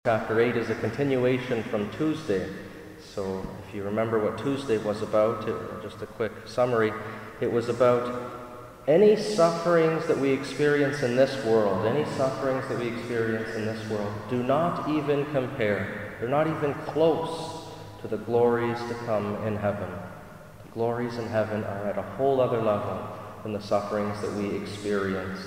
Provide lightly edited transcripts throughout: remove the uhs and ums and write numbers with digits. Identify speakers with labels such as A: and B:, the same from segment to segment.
A: Chapter 8 is a continuation from Tuesday. So if you remember what Tuesday was about, just a quick summary, it was about any sufferings that we experience in this world, do not even compare. They're not even close to the glories to come in heaven. The glories in heaven are at a whole other level than the sufferings that we experience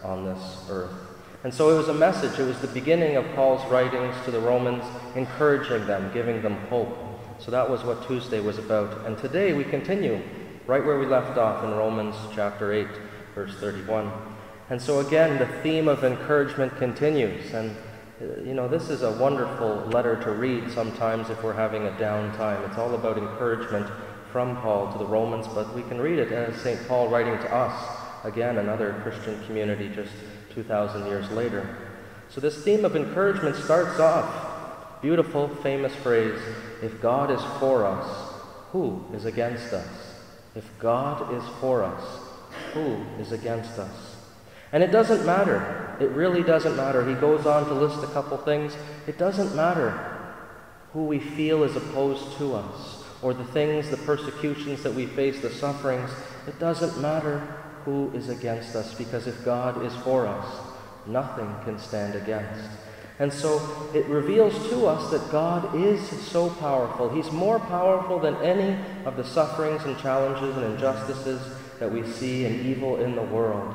A: on this earth. And so it was a message, it was the beginning of Paul's writings to the Romans, encouraging them, giving them hope. So that was what Tuesday was about. And today we continue right where we left off in Romans chapter 8, verse 31. And so again, the theme of encouragement continues. And this is a wonderful letter to read sometimes if we're having a down time. It's all about encouragement from Paul to the Romans, but we can read it as St. Paul writing to us, again, another Christian community just 2,000 years later. So this theme of encouragement starts off, beautiful, famous phrase, if God is for us, who is against us? If God is for us, who is against us? And it doesn't matter. It really doesn't matter. He goes on to list a couple things. It doesn't matter who we feel is opposed to us, or the things, the persecutions that we face, the sufferings. It doesn't matter who is against us, because if God is for us, nothing can stand against. And so it reveals to us that God is so powerful. He's more powerful than any of the sufferings and challenges and injustices that we see and evil in the world.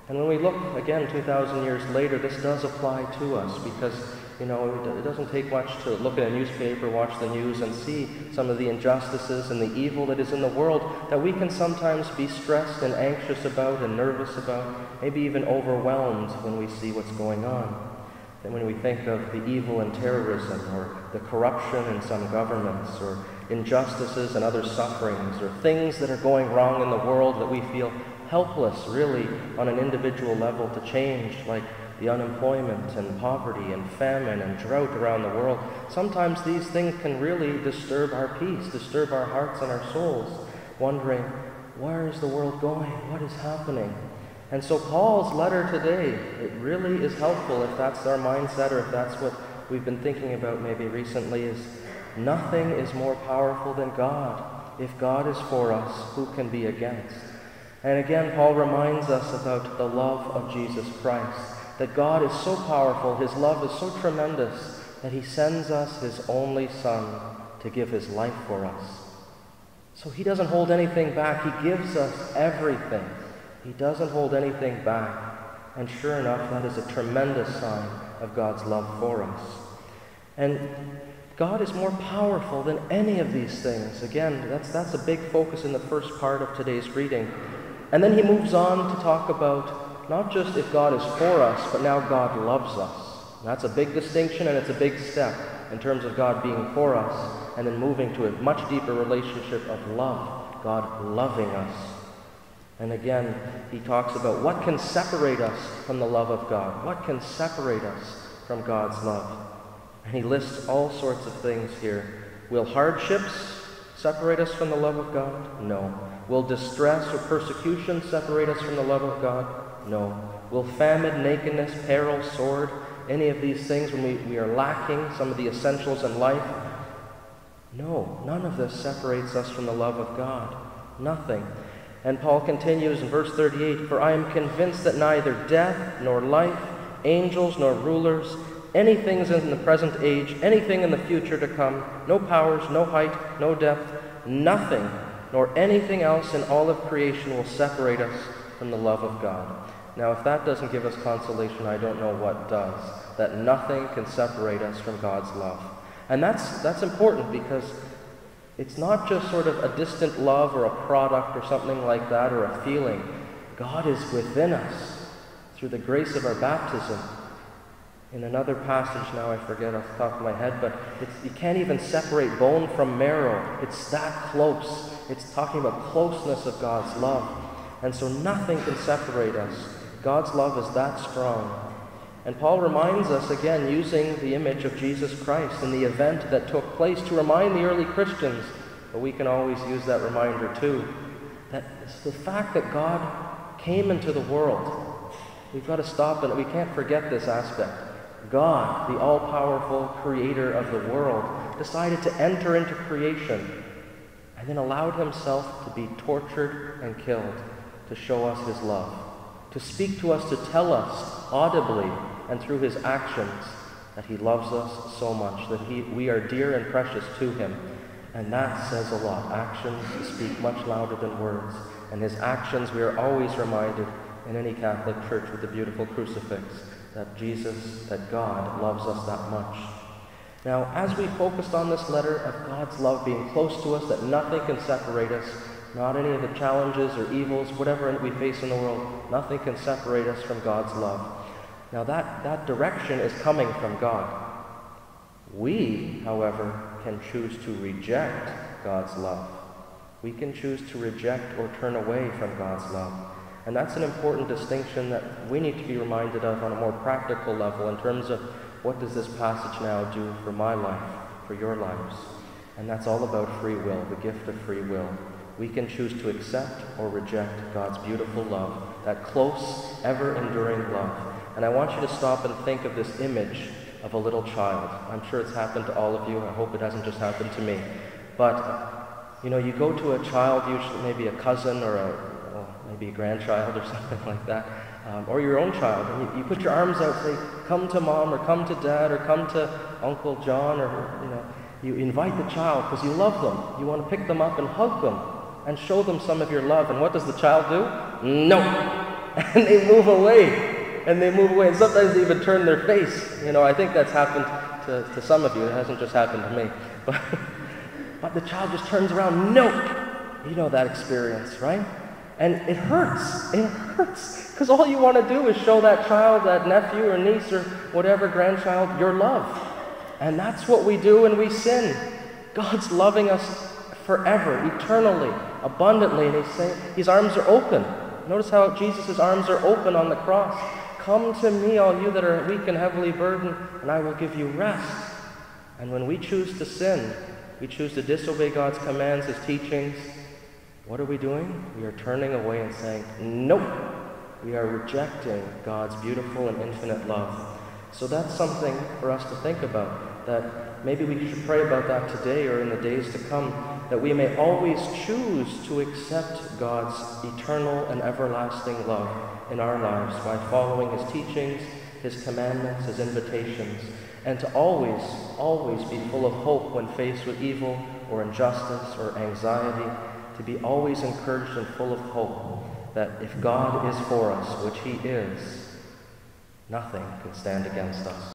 A: And when we look, again, 2,000 years later, this does apply to us, because it doesn't take much to look at a newspaper, watch the news, and see some of the injustices and the evil that is in the world that we can sometimes be stressed and anxious about and nervous about, maybe even overwhelmed when we see what's going on. And when we think of the evil in terrorism, or the corruption in some governments, or injustices and other sufferings, or things that are going wrong in the world that we feel helpless, really, on an individual level to change, like the unemployment and poverty and famine and drought around the world. Sometimes these things can really disturb our peace, disturb our hearts and our souls, wondering, where is the world going? What is happening? And so Paul's letter today, it really is helpful if that's our mindset, or if that's what we've been thinking about maybe recently, is nothing is more powerful than God. If God is for us, who can be against? And again, Paul reminds us about the love of Jesus Christ, that God is so powerful, his love is so tremendous, that he sends us his only Son to give his life for us. So he doesn't hold anything back. He gives us everything. He doesn't hold anything back. And sure enough, that is a tremendous sign of God's love for us. And God is more powerful than any of these things. Again, that's a big focus in the first part of today's reading. And then he moves on to talk about not just if God is for us, but now God loves us. And that's a big distinction, and it's a big step in terms of God being for us, and then moving to a much deeper relationship of love, God loving us. And again, he talks about what can separate us from the love of God. What can separate us from God's love? And he lists all sorts of things here. Will hardships separate us from the love of God? No. Will distress or persecution separate us from the love of God? No. Will famine, nakedness, peril, sword, any of these things when we are lacking some of the essentials in life? No. None of this separates us from the love of God. Nothing. And Paul continues in verse 38, for I am convinced that neither death nor life, angels nor rulers, anything in the present age, anything in the future to come, no powers, no height, no depth, nothing, nor anything else in all of creation will separate us from the love of God. Now, if that doesn't give us consolation, I don't know what does. That nothing can separate us from God's love. And that's important, because it's not just sort of a distant love or a product or something like that, or a feeling. God is within us through the grace of our baptism. In another passage, now I forget off the top of my head, but you can't even separate bone from marrow. It's that close. It's talking about closeness of God's love. And so nothing can separate us. God's love is that strong. And Paul reminds us, again, using the image of Jesus Christ and the event that took place, to remind the early Christians, but we can always use that reminder too, that it's the fact that God came into the world. We've got to stop, and we can't forget this aspect. God, the all-powerful creator of the world, decided to enter into creation and then allowed himself to be tortured and killed to show us his love, to speak to us, to tell us audibly and through his actions that he loves us so much, that we are dear and precious to him. And that says a lot. Actions speak much louder than words. And his actions, we are always reminded in any Catholic church with the beautiful crucifix, that Jesus, that God loves us that much. Now, as we focused on this letter of God's love being close to us, that nothing can separate us, not any of the challenges or evils, whatever we face in the world, nothing can separate us from God's love. Now that direction is coming from God. We, however, can choose to reject God's love. We can choose to reject or turn away from God's love. And that's an important distinction that we need to be reminded of on a more practical level in terms of what does this passage now do for my life, for your lives. And that's all about free will, the gift of free will. We can choose to accept or reject God's beautiful love, that close, ever-enduring love. And I want you to stop and think of this image of a little child. I'm sure it's happened to all of you. I hope it hasn't just happened to me. But, you go to a child, usually maybe a cousin or maybe a grandchild or something like that, or your own child, and you put your arms out, say, come to mom, or come to dad, or come to Uncle John, or, you invite the child because you love them. You want to pick them up and hug them and show them some of your love. And what does the child do? No! And they move away. And they move away, and sometimes they even turn their face. I think that's happened to some of you. It hasn't just happened to me. But the child just turns around, no! You know that experience, right? And it hurts. It hurts. Because all you want to do is show that child, that nephew or niece or whatever grandchild, your love. And that's what we do when we sin. God's loving us forever, eternally, abundantly, and his arms are open. Notice how Jesus' arms are open on the cross. Come to me, all you that are weak and heavily burdened, and I will give you rest. And when we choose to sin, we choose to disobey God's commands, his teachings, what are we doing? We are turning away and saying, nope. We are rejecting God's beautiful and infinite love. So that's something for us to think about, that maybe we should pray about that today or in the days to come, that we may always choose to accept God's eternal and everlasting love in our lives by following his teachings, his commandments, his invitations, and to always, always be full of hope when faced with evil or injustice or anxiety, to be always encouraged and full of hope that if God is for us, which he is, nothing can stand against us.